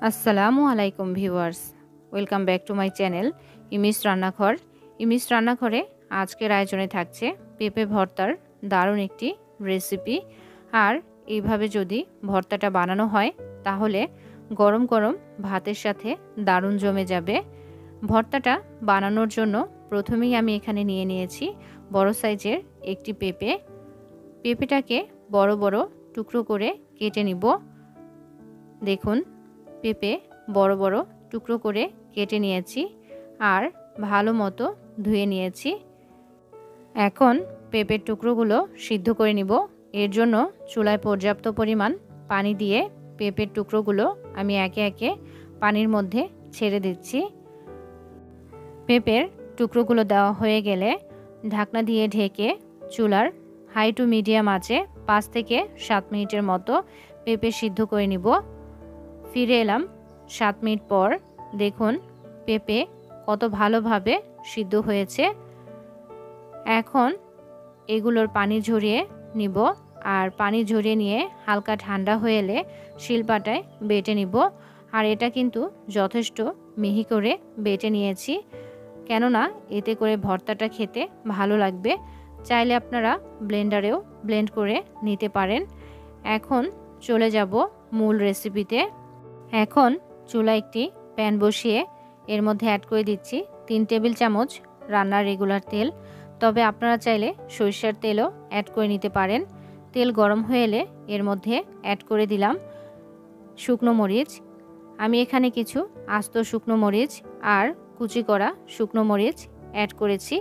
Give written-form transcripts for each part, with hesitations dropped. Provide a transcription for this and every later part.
আসসালামু আলাইকুম viewers, welcome back to my channel Imi's Rannaghor. Imi's রান্নাঘরে আজকের আয়োজনে থাকছে পেঁপে ভর্তার দারুণ একটি রেসিপি। আর এইভাবে যদি ভর্তাটা বানানো হয় তাহলে গরম গরম ভাতের সাথে দারুণ জমে যাবে। ভর্তাটা বানানোর জন্য প্রথমেই আমি এখানে নিয়ে নিয়েছি বড় সাইজের একটি পেঁপে। পেঁপেটাকে বড় বড় টুকরো করে কেটে নিব। দেখুন, পেঁপে বড় বড় টুকরো করে কেটে নিয়েছি আর ভালো মতো ধুয়ে নিয়েছি। এখন পেঁপের টুকরোগুলো সিদ্ধ করে নিব। এর জন্য চুলায় পর্যাপ্ত পরিমাণ পানি দিয়ে পেঁপের টুকরোগুলো আমি একে একে পানির মধ্যে ছেড়ে দিচ্ছি। পেঁপের টুকরোগুলো দেওয়া হয়ে গেলে ঢাকনা দিয়ে ঢেকে চুলার হাই টু মিডিয়াম আঁচে 5 থেকে 7 মিনিটের মতো পেঁপে সিদ্ধ করে নিব। ফিরে এলাম 7 মিনিট পর। দেখুন পেঁপে কত ভালোভাবে সিদ্ধ হয়েছে। এখন এগুলোর পানি ঝরিয়ে নিব আর পানি ঝরিয়ে নিয়ে হালকা ঠান্ডা হয়ে এলে শিলপাটায় বেটে নিব। আর এটা কিন্তু যথেষ্ট মিহি করে বেটে নিয়েছি, কেননা এতে করে ভর্তাটা খেতে ভালো লাগবে। চাইলে আপনারা ব্লেন্ডারেও ব্লেন্ড করে নিতে পারেন। এখন চলে যাব মূল রেসিপিতে। এখন চুলায় একটি প্যান বসিয়ে এর মধ্যে অ্যাড করে দিচ্ছি 3 টেবিল চামচ রান্নার রেগুলার তেল। তবে আপনারা চাইলে সরিষার তেলও অ্যাড করে নিতে পারেন। তেল গরম হয়ে এলে এর মধ্যে অ্যাড করে দিলাম শুকনো মরিচ। আমি এখানে কিছু আস্ত শুকনো মরিচ আর কুচি করা শুকনো মরিচ অ্যাড করেছি।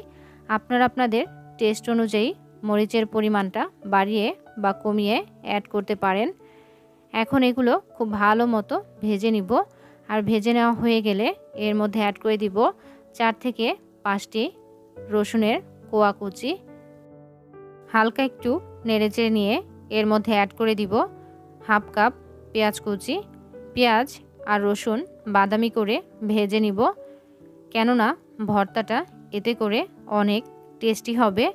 আপনারা আপনাদের টেস্ট অনুযায়ী মরিচের পরিমাণটা বাড়িয়ে বা কমিয়ে অ্যাড করতে পারেন। এখন এগুলো খুব ভালো মতো ভেজে নিব। আর ভেজে নেওয়া হয়ে গেলে এর মধ্যে অ্যাড করে দিব 4 থেকে 5টি রসুনের কোয়া কুচি। হালকা একটু নেড়েচেড়ে নিয়ে এর মধ্যে অ্যাড করে দিব হাফ কাপ পেঁয়াজ কুচি। পেঁয়াজ আর রসুন বাদামি করে ভেজে নিব, কেননা ভর্তাটা এতে করে অনেক টেস্টি হবে।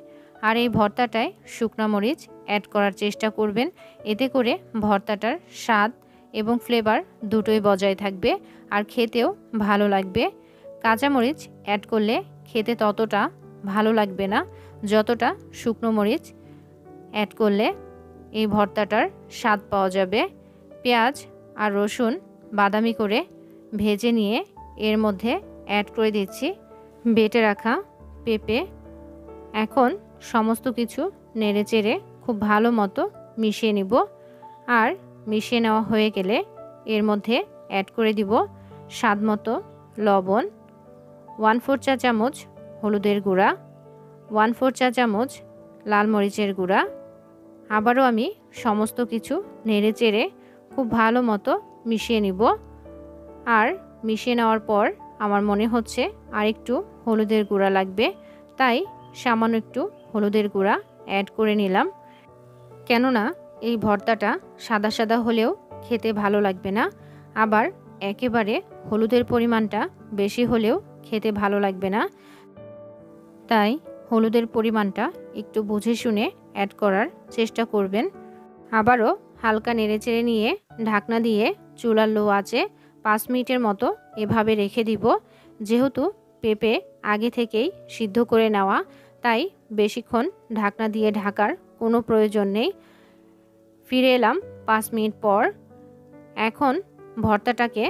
আর এই ভর্তাটায় শুকনো মরিচ অ্যাড করার চেষ্টা করবেন, এতে করে ভর্তাটার স্বাদ এবং ফ্লেভার দুটোই বজায় থাকবে আর খেতেও ভালো লাগবে। কাঁচামরিচ অ্যাড করলে খেতে ততটা ভালো লাগবে না যতটা শুকনো মরিচ অ্যাড করলে এই ভর্তাটার স্বাদ পাওয়া যাবে। পেঁয়াজ আর রসুন বাদামি করে ভেজে নিয়ে এর মধ্যে অ্যাড করে দিচ্ছি বেটে রাখা পেঁপে। এখন সমস্ত কিছু নেড়েচেড়ে খুব ভালো মতো মিশিয়ে নিব। আর মিশিয়ে নেওয়া হয়ে গেলে এর মধ্যে অ্যাড করে দিব স্বাদ মতো লবণ, 1/4 চা চামচ হলুদের গুঁড়া, 1/4 চা চামচ লাল মরিচের গুঁড়া। আবারও আমি সমস্ত কিছু নেড়েচেড়ে খুব ভালো মতো মিশিয়ে নিব। আর মিশিয়ে নেওয়ার পর আমার মনে হচ্ছে আর একটু হলুদের গুঁড়া লাগবে, তাই সামান্য একটু হলুদের গুঁড়া অ্যাড করে নিলাম। কেননা এই ভর্তাটা সাদা সাদা হলেও খেতে ভালো লাগবে না, আবার একেবারে হলুদের পরিমাণটা বেশি হলেও খেতে ভালো লাগবে না। তাই হলুদের পরিমাণটা একটু বুঝে শুনে অ্যাড করার চেষ্টা করবেন। আবারও হালকা নেড়েচেড়ে নিয়ে ঢাকনা দিয়ে চুলার লো আঁচে 5 মিনিটের মতো এভাবে রেখে দিব। যেহেতু পেঁপে আগে থেকেই সিদ্ধ করে নেওয়া, তাই বেশিক্ষণ ঢাকনা দিয়ে ঢাকার কোনো প্রয়োজন নেই। ফিরে এলাম 5 মিনিট পর। এখন ভর্তাটাকে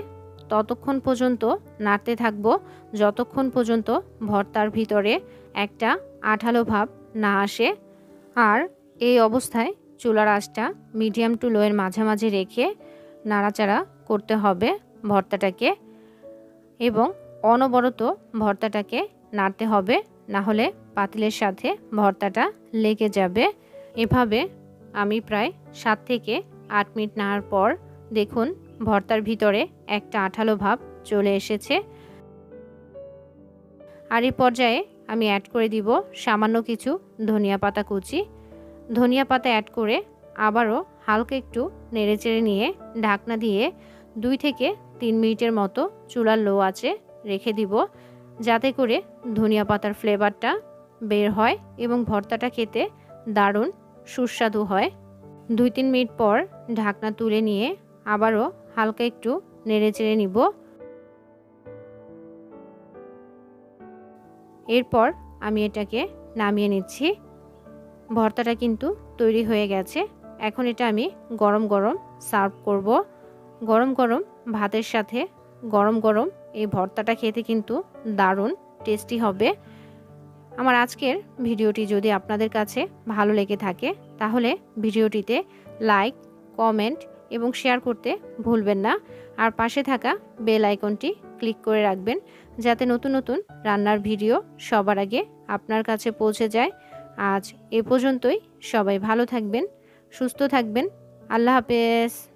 ততক্ষণ পর্যন্ত নাড়তে থাকব যতক্ষণ পর্যন্ত ভর্তার ভিতরে একটা আঠালো ভাব না আসে। আর এই অবস্থায় চুলার আঁচটা মিডিয়াম টু লোয়ের মাঝামাঝি রেখে নাড়াচাড়া করতে হবে ভর্তাটাকে, এবং অনবরত ভর্তাটাকে নাড়তে হবে, না হলে পাতিলের সাথে ভর্তাটা লেগে যাবে। এভাবে আমি প্রায় 7 থেকে 8 মিনিট নাড়ার পর দেখুন ভর্তার ভিতরে একটা আঠালো ভাব চলে এসেছে। আর এই পর্যায়ে আমি অ্যাড করে দিব সামান্য কিছু ধনিয়া পাতা কুচি। ধনিয়া পাতা অ্যাড করে আবারও হালকা একটু নেড়েচেড়ে নিয়ে ঢাকনা দিয়ে 2 থেকে 3 মিনিটের মতো চুলার লো আঁচে রেখে দিব, যাতে করে ধনিয়া পাতার ফ্লেভারটা বের হয় এবং ভর্তাটা খেতে দারুণ সুস্বাদু হয়। 2-3 মিনিট পর ঢাকনা তুলে নিয়ে আবারও হালকা একটু নেড়েচেড়ে নিব। এরপর আমি এটাকে নামিয়ে নিচ্ছি। ভর্তাটা কিন্তু তৈরি হয়ে গেছে। এখন এটা আমি গরম গরম সার্ভ করব। গরম গরম ভাতের সাথে গরম গরম এই ভর্তাটা খেতে কিন্তু দারুণ টেস্টি হবে। আমার আজকের ভিডিওটি যদি আপনাদের কাছে ভালো লেগে থাকে তাহলে ভিডিওটিতে লাইক, কমেন্ট এবং শেয়ার করতে ভুলবেন না। আর পাশে থাকা বেল আইকনটি ক্লিক করে রাখবেন যাতে নতুন নতুন রান্নার ভিডিও সবার আগে আপনার কাছে পৌঁছে যায়। আজ এ পর্যন্তই। সবাই ভালো থাকবেন, সুস্থ থাকবেন। আল্লাহ হাফেজ।